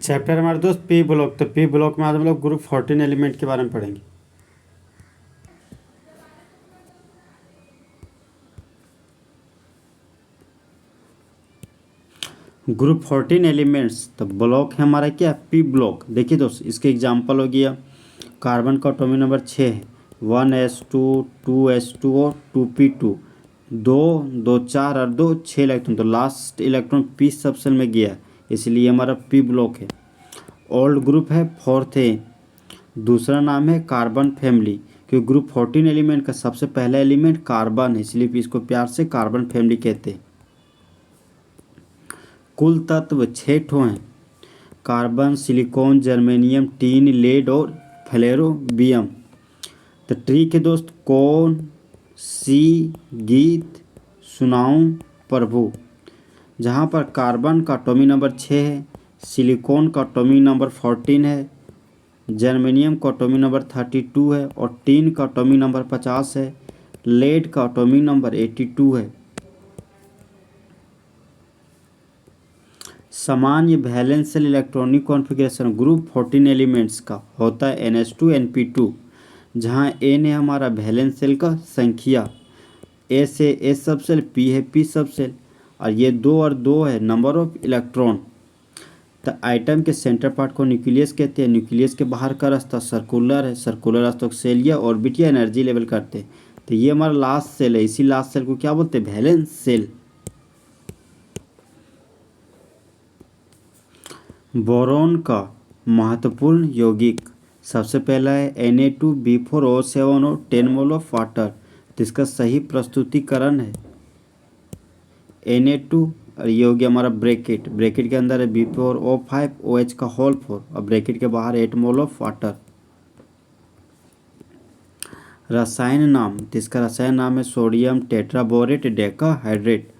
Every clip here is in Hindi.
चैप्टर हमारे दोस्त पी ब्लॉक। तो पी ब्लॉक में आज हम लोग ग्रुप 14 एलिमेंट के बारे में पढ़ेंगे। ग्रुप 14 एलिमेंट्स तो ब्लॉक है हमारा क्या, पी ब्लॉक। देखिए दोस्त, इसके एग्जांपल हो गया, कार्बन का एटॉमिक नंबर 6 है, 1s2 2s2 और 2p2, 2 2 4 और 2 6 इलेक्ट्रॉन। तो लास्ट इलेक्ट्रॉन पी सबसेल में गया, इसलिए हमारा पी ब्लॉक है। ओल्ड ग्रुप है, फोर्थ है। दूसरा नाम है कार्बन फैमिली, क्योंकि ग्रुप 14 एलिमेंट का सबसे पहला एलिमेंट कार्बन है, इसलिए इसको प्यार से कार्बन फैमिली कहते हैं। कुल तत्व 6 ठो हैं, carbon, silicon, germanium, tin, lead और फ्लेरोबियम। तो ट्रिक है दोस्त, कौन सी गीत सुनाऊं प्रभु। जहाँ पर कार्बन का एटॉमिक नंबर 6 है, सिलिकॉन का एटॉमिक नंबर 14 है, जर्मेनियम का एटॉमिक नंबर 32 है और टीन का एटॉमिक नंबर 50 है, लेड का एटॉमिक नंबर 82 है। सामान्य वैलेंशियल इलेक्ट्रॉनिक कॉन्फ़िगरेशन ग्रुप 14 एलिमेंट्स का होता है NH2 NP2, जहाँ N है हमारा वैलेंशियल का संख्या, S है S सबसेल, P है P सबसेल, और ये 2 और 2 है नंबर ऑफ इलेक्ट्रॉन। तो आइटम के सेंटर पार्ट को न्यूक्लियस कहते हैं। न्यूक्लियस के बाहर का रास्ता सर्कुलर है, सर्कुलर रास्ता को सेल या ऑर्बिट या एनर्जी लेवल करते हैं। तो ये हमारा लास्ट सेल है, इसी लास्ट सेल को क्या बोलते हैं, वैलेंस सेल। बोरॉन का महत्वपूर्ण यौगिक सबसे पहला है Na2B4O7 और 10 मोल ऑफ वाटर। तो इसका सही प्रस्तुतिकरण है Na2, और ये हो गया हमारा ब्रैकेट, ब्रैकेट के अंदर है B4O5 OH का होल 4 और ब्रैकेट के बाहर 8 मोल ऑफ वाटर। रसायन नाम, तो इसका रसायन नाम है सोडियम टेट्राबोरेट डेकाहाइड्रेट।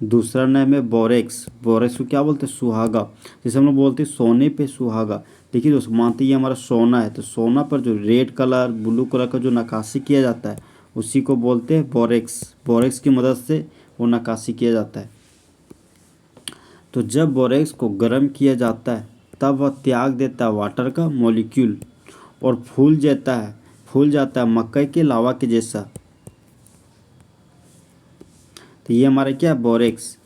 दूसरा नाम है बोरेक्स, बोरेक्स को क्या बोलते हैं, सुहागा, जैसे हम लोग बोलते हैं सोने पे सुहागा। देखिए दोस्तों, मानते ये हमारा सोना है, तो सोना पर जो रेड कलर ब्लू कलर का जो नक्काशी किया जाता है उसी को बोलते हैं बोरेक्स। बोरेक्स की मदद से वो नक्काशी किया जाता है। तो जब बोरेक्स को गर्म किया जाता है तब वह त्याग देता है वाटर का मॉलिक्यूल और फूल जाता है मकई के लावा के जैसा। तो ये हमारा क्या है, borax.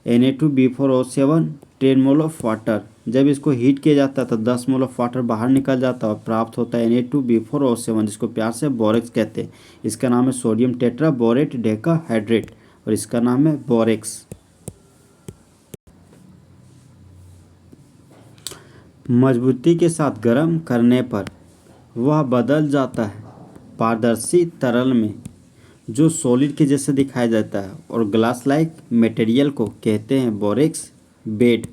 Na2B4O7 10 mole of water, जब इसको हीट किया जाता है तो 10 मोल ऑफ वाटर बाहर निकल जाता है और प्राप्त होता है Na2B4O7, जिसको प्यार से बोरेक्स कहते हैं। इसका नाम है सोडियम टेट्राबोरेट डेकाहाइड्रेट और इसका नाम है बोरेक्स। मजबूती के साथ गर्म करने पर वह बदल जाता है पारदर्शी तरल में, जो सॉलिड के जैसे दिखाई देता है, और ग्लास लाइक मटेरियल को कहते हैं बोरेक्स बेड।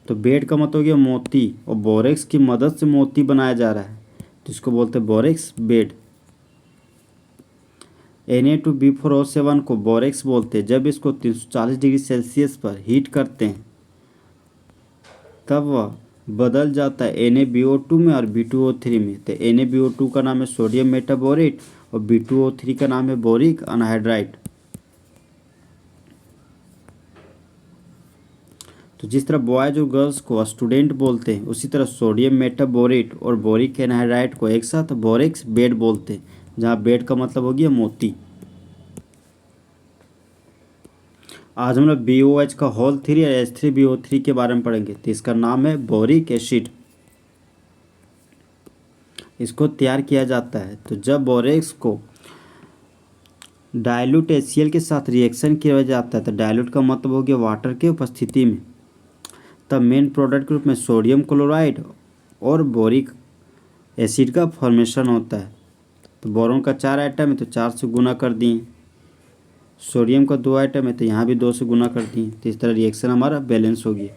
तो बेड का मतलब हो गया मोती, और बोरेक्स की मदद से मोती बनाया जा रहा है, जिसको बोलते हैं बोरेक्स बेड। Na2B4O7 को बोरेक्स बोलते हैं। जब इसको 340 डिग्री सेल्सियस पर हीट करते हैं तब वह बदल जाता है NaBO2 में और B2O3 में। तो NaBO2 का नाम है सोडियम मेटाबोरेट और B2O3 का नाम है बोरिक अनहाइड्राइड। तो जिस तरह बॉयज और गर्ल्स को स्टूडेंट बोलते हैं, उसी तरह सोडियम मेटाबोरेट और बोरिक एनहाइड्राइड को एक साथ बोरेक्स बेड बोलते हैं, जहाँ बेड का मतलब हो गया मोती। आज हम लोग BOH का होल 3 और H3BO3 के बारे में पढ़ेंगे। तो इसका नाम है बोरिक एसिड। इसको तैयार किया जाता है तो जब बोरेक्स को डाइल्यूट HCl के साथ रिएक्शन किया जाता है, तो डाइल्यूट का मतलब हो गया वाटर की उपस्थिति में, तब मेन प्रोडक्ट के रूप में सोडियम क्लोराइड और बोरिक एसिड का फॉर्मेशन होता है। तो बोरोन का 4 आइटम है तो 4 से गुना कर दिए, सोडियम का 2 आइटम है तो यहाँ भी 2 से गुना कर दिए। तो इस तरह रिएक्शन हमारा बैलेंस हो गया।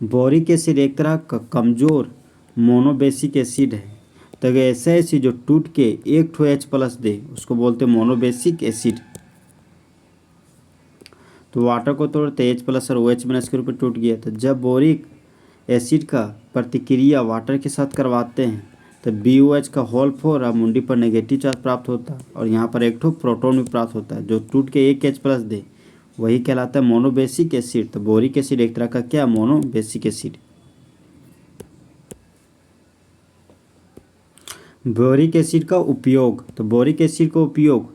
बोरिक एसिड एक तरह का कमज़ोर मोनोबेसिक एसिड है। तो अगर ऐसा एसिड जो टूट के एक ठो H+ दे उसको बोलते हैं मोनोबेसिक एसिड। तो वाटर को तोड़ते H+ और OH- के रूप में टूट गया। तो जब बोरिक एसिड का प्रतिक्रिया वाटर के साथ करवाते हैं तो BOH का होल 4 और मुंडी पर नेगेटिव चार्ज प्राप्त होता है और यहाँ पर एक ठो प्रोटॉन भी प्राप्त होता है, जो टूट के एक H+ दे वही कहलाता है मोनोबेसिक एसिड। तो बोरिक एसिड एक तरह का क्या, मोनोबेसिक एसिड। बोरिक एसिड का उपयोग, तो बोरिक एसिड का उपयोग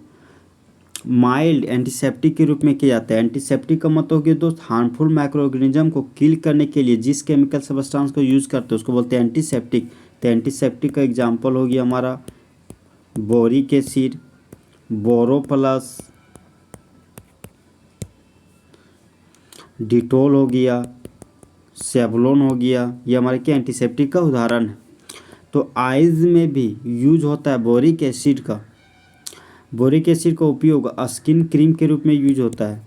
माइल्ड एंटीसेप्टिक के रूप में किया जाता है। एंटीसेप्टिक का मतलब हो गया दोस्त हार्मफुल माइक्रो ऑर्गेनिज्म को किल करने के लिए जिस केमिकल सब्सटेंस को यूज करते हैं उसको बोलते हैं एंटीसेप्टिक। तो एंटीसेप्टिक का एग्जांपल हो गया हमारा बोरिक एसिड, बोरोप्लस, डिटोल हो गया, सेवलोन हो गया, ये हमारे क्या एंटीसेप्टिक का उदाहरण है। तो आइज में भी यूज होता है बोरिक एसिड का। बोरिक एसिड का उपयोग स्किन क्रीम के रूप में यूज होता है।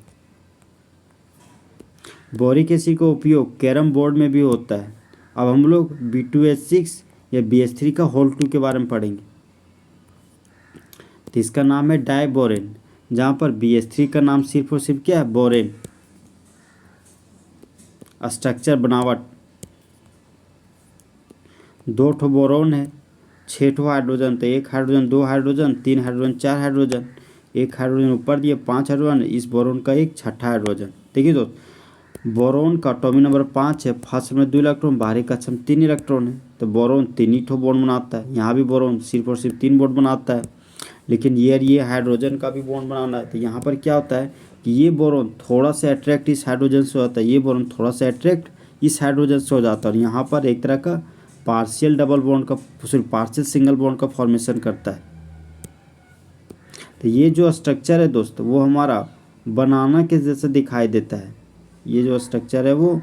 बोरिक एसिड का उपयोग कैरम बोर्ड में भी होता है। अब हम लोग B2H6 या BH3 का होल 2 के बारे में पढ़ेंगे। तो इसका नाम है डाइबोरेन, जहाँ पर BH3 का नाम सिर्फ और सिर्फ क्या है, बोरेन। स्ट्रक्चर बनावट, 2 ठो बोरोन है, 6 ठो हाइड्रोजन, तो 1 hydrogen, 2 hydrogen, 3 hydrogen, 4 hydrogen, 1 hydrogen ऊपर दिए, 5 हाइड्रोजन, इस बोरोन का एक छठा हाइड्रोजन। देखिए दोस्त, बोरोन का एटॉमिक नंबर 5 है, फर्स्ट में 2 इलेक्ट्रॉन, बाहरी कक्षा में 3 इलेक्ट्रॉन है। तो बोरोन 3 ही ठो बॉन्ड बनाता है। यहाँ भी बोरोन सिर्फ और सिर्फ 3 बॉन्ड बनाता है, लेकिन ये हाइड्रोजन का भी बॉन्ड बनाना है। तो यहाँ पर क्या होता है कि ये बोरोन थोड़ा सा अट्रैक्ट इस हाइड्रोजन से होता है, ये बोरोन थोड़ा सा अट्रैक्ट इस हाइड्रोजन से हो जाता है, और यहाँ पर एक तरह का पार्शियल डबल बॉन्ड का, सिर्फ पार्शियल सिंगल बॉन्ड का फॉर्मेशन करता है। तो ये जो स्ट्रक्चर है दोस्त वो हमारा बनाना के जैसा दिखाई देता है। ये जो स्ट्रक्चर है वो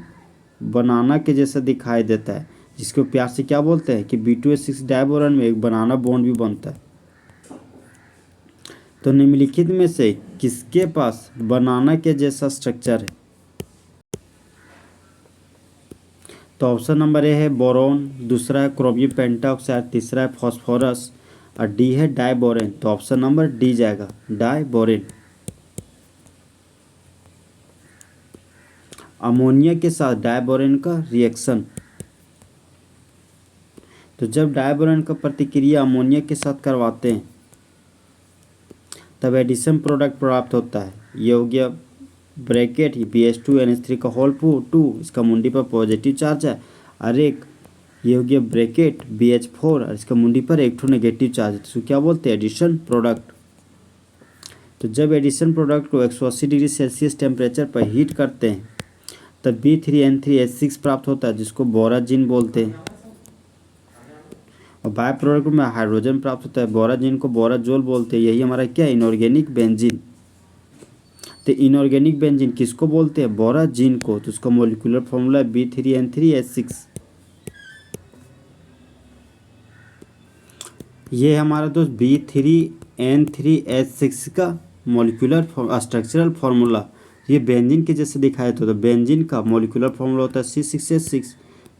बनाना के जैसा दिखाई देता है, जिसको प्यार से क्या बोलते हैं कि B2H6 डाइबोरेन में एक बनाना बॉन्ड भी बनता है। तो निम्नलिखित में से किसके पास बनाना के जैसा स्ट्रक्चर है? तो ऑप्शन नंबर ए है बोरोन, दूसरा है क्रोमियम पेंटाऑक्साइड, तीसरा है फॉस्फोरस, और डी है डाइबोरेन। तो ऑप्शन नंबर डी जाएगा, डाइबोरेन। अमोनिया के साथ डाइबोरेन का रिएक्शन, तो जब डाइबोरेन का प्रतिक्रिया अमोनिया के साथ करवाते हैं तब एडिशन प्रोडक्ट प्राप्त होता है। ये हो गया ब्रैकेट BH2NH3 का होल 2, इसका मुंडी पर पॉजिटिव चार्ज है, और एक ये हो गया ब्रैकेट BH4 और इसका मुंडी पर एक ठो नेगेटिव चार्ज है। तो क्या बोलते हैं, एडिशन प्रोडक्ट। तो जब एडिशन प्रोडक्ट को 180 डिग्री सेल्सियस टेम्परेचर पर हीट करते हैं तब B3N3H6 प्राप्त होता है, जिसको बोराजिन बोलते हैं, और बाय प्रोडक्ट में हाइड्रोजन प्राप्त होता है। बोराजिन को बोराजोल बोलते हैं। यही हमारा क्या, इनऑर्गेनिक बेंजीन। तो इनऑर्गेनिक बेंजीन किसको बोलते हैं, बोराजिन को। तो उसका मोलिकुलर फॉर्मूला है B3N3H6। ये हमारा दोस्त B3N3H6 का मोलिकुलर स्ट्रक्चरल फार्मूला ये बेंजीन के जैसे दिखाया तो बेंजीन का मोलिकुलर फार्मूला होता है C6H6।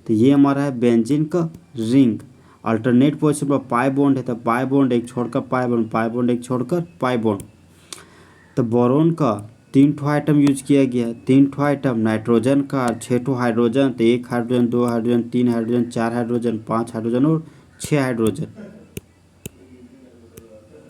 तो ये हमारा है बेंजीन का रिंग। अल्टरनेट पोजीशन पर पाई बॉन्ड है, तो पाई बॉन्ड एक छोड़कर पाई बॉन्ड, पाई बॉन्ड एक छोड़कर पाई बॉन्ड। तो बोरोन का 3 ठो आइटम यूज किया गया है, 3 ठो आइटम नाइट्रोजन का, 6 ठो हाइड्रोजन, तो 1 hydrogen, 2 hydrogen, 3 hydrogen, 4 hydrogen, 5 hydrogen और 6 हाइड्रोजन।